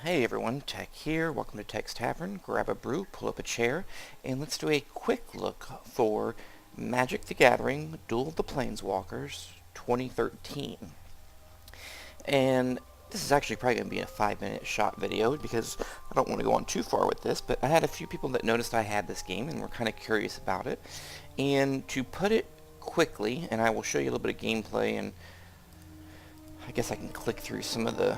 Hey everyone, Tech here. Welcome to Tech's Tavern. Grab a brew, pull up a chair, and let's do a quick look for Magic the Gathering Duel of the Planeswalkers 2013. And this is actually probably going to be a 5-minute shot video because I don't want to go on too far with this, but I had a few people that noticed I had this game and were kind of curious about it. And to put it quickly, and I will show you a little bit of gameplay, and I guess I can click through some of the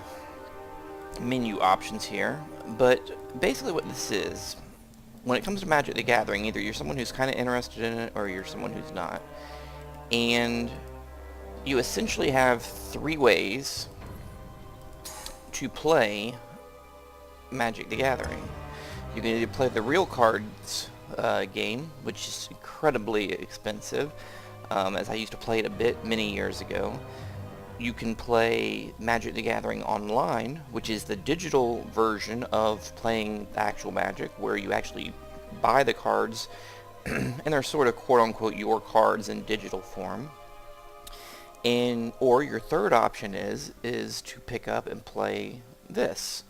menu options here, but basically what this is, when it comes to Magic the Gathering, either you're someone who's kind of interested in it or you're someone who's not, and you essentially have three ways to play Magic the Gathering. You can either play the real cards game, which is incredibly expensive, as I used to play it a bit many years ago. You can play Magic the Gathering Online, which is the digital version of playing the actual Magic, where you actually buy the cards, and they're sort of quote-unquote your cards in digital form. Or your third option is to pick up and play this,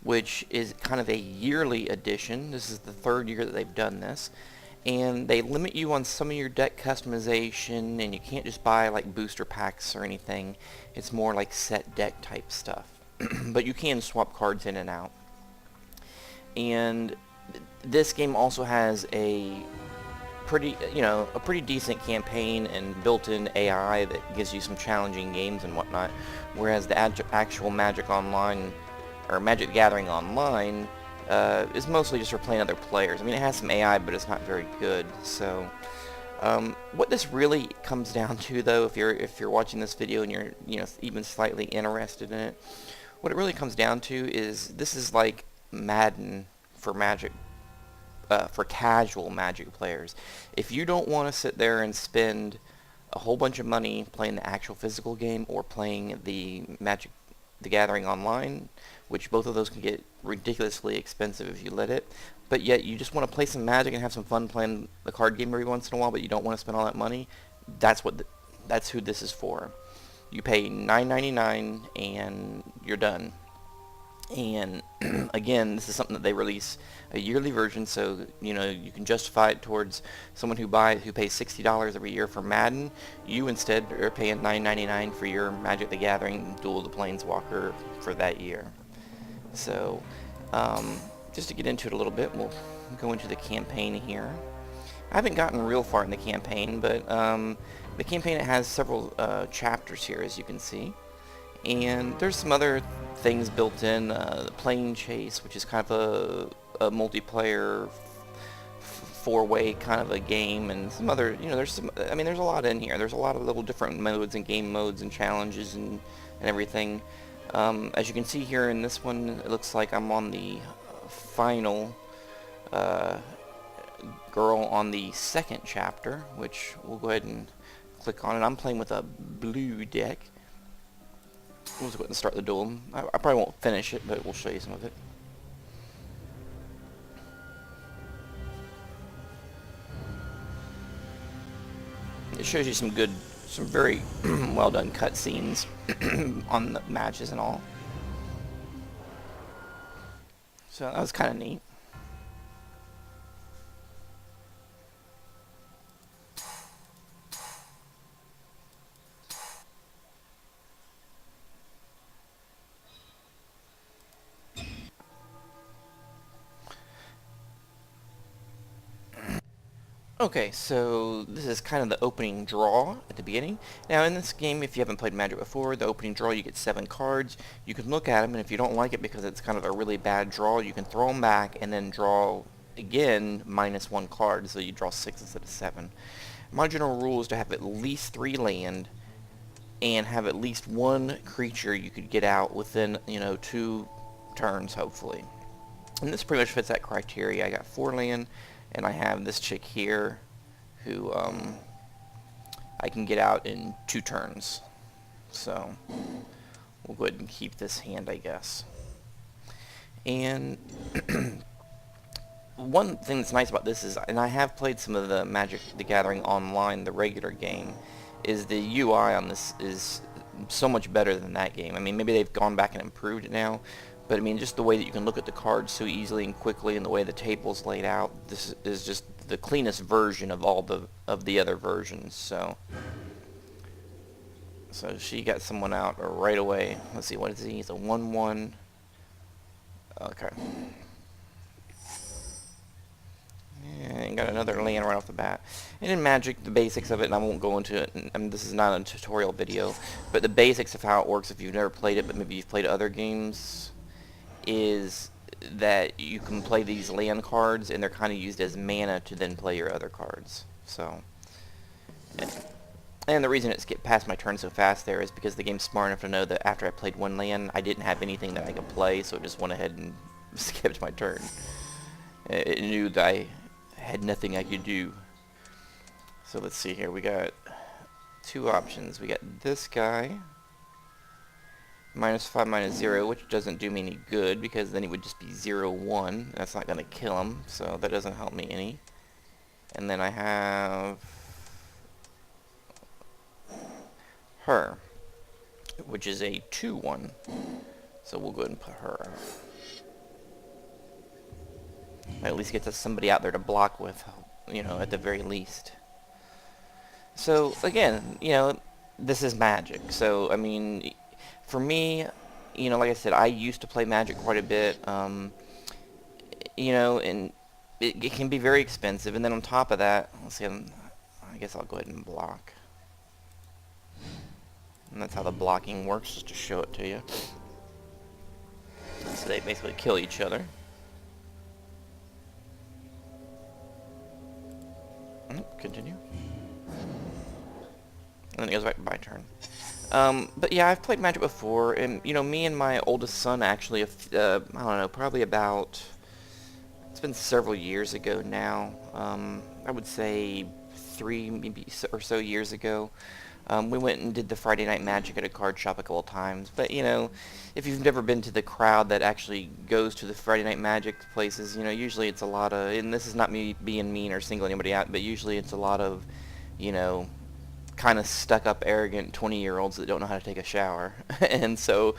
which is kind of a yearly edition. This is the third year that they've done this. And they limit you on some of your deck customization, and you can't just buy like booster packs or anything. It's more like set deck type stuff. But you can swap cards in and out. And this game also has a pretty decent campaign and built-in AI that gives you some challenging games and whatnot. Whereas the actual Magic Online or Magic the Gathering Online is mostly just for playing other players. I mean, it has some AI, but it's not very good. So, what this really comes down to, though, if you're watching this video and you're even slightly interested in it, what it really comes down to is this is like Madden for Magic, for casual Magic players. If you don't want to sit there and spend a whole bunch of money playing the actual physical game or playing the Magic the Gathering Online, which both of those can get ridiculously expensive if you let it, but yet you just want to play some Magic and have some fun playing the card game every once in a while, but you don't want to spend all that money, that's who this is for. You pay $9.99 and you're done. And again, this is something that they release a yearly version, so you can justify it towards someone who pays $60 every year for Madden. You instead are paying $9.99 for your Magic the Gathering Duel of the Planeswalker for that year. So, just to get into it a little bit, we'll go into the campaign here. I haven't gotten real far in the campaign, but the campaign has several chapters here, as you can see. And there's some other things built in, the plane chase, which is kind of a multiplayer four-way kind of a game, and some other, there's a lot in here. There's a lot of little different modes and game modes and challenges and everything. As you can see here in this one, it looks like I'm on the final girl on the second chapter, which we'll go ahead and click on it. I'm playing with a blue deck. We'll just go ahead and start the duel. I probably won't finish it, but we'll show you some of it. It shows you some very well done cutscenes on the matches and all. So that was kind of neat. Okay, so this is kind of the opening draw at the beginning. Now in this game, if you haven't played Magic before, the opening draw, you get 7 cards. You can look at them, and if you don't like it because it's kind of a really bad draw, you can throw them back and then draw again -1 card, so you draw 6 instead of 7. My general rule is to have at least 3 land and have at least 1 creature you could get out within 2 turns, hopefully. And this pretty much fits that criteria. I got 4 land. And I have this chick here who I can get out in 2 turns. So we'll go ahead and keep this hand, I guess. And one thing that's nice about this is, and I have played some of the Magic the Gathering Online, the regular game, is the UI on this is so much better than that game. I mean, maybe they've gone back and improved it now, But I mean, just the way that you can look at the cards so easily and quickly, and the way the table's laid out, this is just the cleanest version of all the other versions. So she got someone out right away. Let's see, what is he? He's a 1/1. Okay. And got another land right off the bat. And in Magic, the basics of it, and I won't go into it, and this is not a tutorial video, but the basics of how it works if you've never played it, but maybe you've played other games, is that you can play these land cards, and they're kind of used as mana to then play your other cards. So, and the reason it's get past my turn so fast there is because the game's smart enough to know that after I played one land, I didn't have anything that I could play, so it just went ahead and skipped my turn. It knew that I had nothing I could do. So let's see here. We got two options. We got this guy, -5, -0, which doesn't do me any good because then he would just be 0/1. That's not going to kill him, so that doesn't help me any. And then I have her, which is a 2/1. So we'll go ahead and put her out. At least get somebody out there to block with, you know, at the very least. So again, you know, this is Magic. So I mean, for me, you know, like I said, I used to play Magic quite a bit. You know, and it can be very expensive. And then on top of that, let's see, I guess I'll go ahead and block. And that's how the blocking works, just to show it to you. So they basically kill each other. Continue. And then it goes back to my turn. But yeah, I've played Magic before, and you know, me and my oldest son actually, I don't know, probably about, it's been several years ago now. I would say 3 maybe or so years ago. We went and did the Friday Night Magic at a card shop a couple of times. But, you know, if you've never been to the crowd that actually goes to the Friday Night Magic places, you know, usually it's a lot of, and this is not me being mean or singling anybody out, but usually it's a lot of, you know, kind of stuck-up, arrogant 20-year-olds that don't know how to take a shower. And so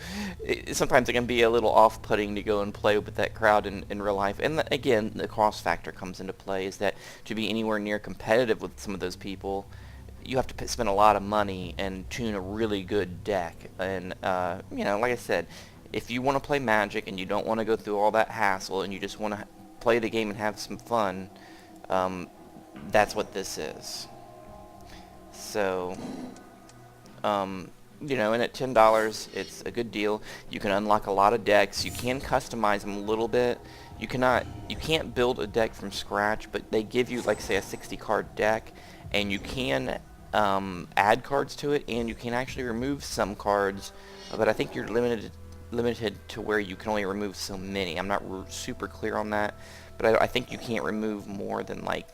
sometimes it can be a little off-putting to go and play with that crowd in real life. And again, the cost factor comes into play, is that to be anywhere near competitive with some of those people, you have to spend a lot of money and tune a really good deck. And, you know, like I said, if you want to play Magic and you don't want to go through all that hassle and you just want to play the game and have some fun, that's what this is. So, you know, and at $10, it's a good deal. You can unlock a lot of decks. You can customize them a little bit. You can't build a deck from scratch, but they give you, like, say, a 60-card deck, and you can add cards to it, and you can actually remove some cards, but I think you're limited to where you can only remove so many. I'm not super clear on that, but I think you can't remove more than like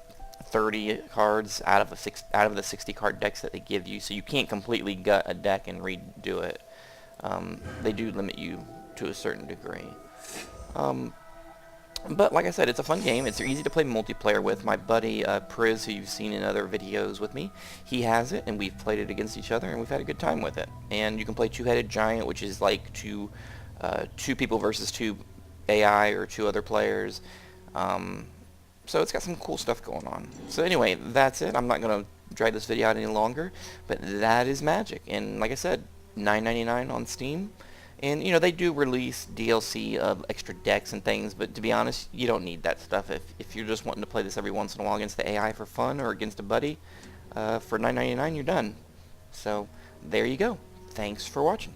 30 cards out of the 60-card decks that they give you, so you can't completely gut a deck and redo it. They do limit you to a certain degree. But like I said, it's a fun game. It's easy to play multiplayer with. My buddy Priz, who you've seen in other videos with me, he has it, and we've played it against each other, and we've had a good time with it. And you can play Two-Headed Giant, which is like two people versus 2 AI or 2 other players. So it's got some cool stuff going on. So anyway, that's it. I'm not going to drag this video out any longer, but that is Magic. And like I said, $9.99 on Steam. And, you know, they do release DLC of extra decks and things, but to be honest, you don't need that stuff. If you're just wanting to play this every once in a while against the AI for fun or against a buddy, for $9.99, you're done. So, there you go. Thanks for watching.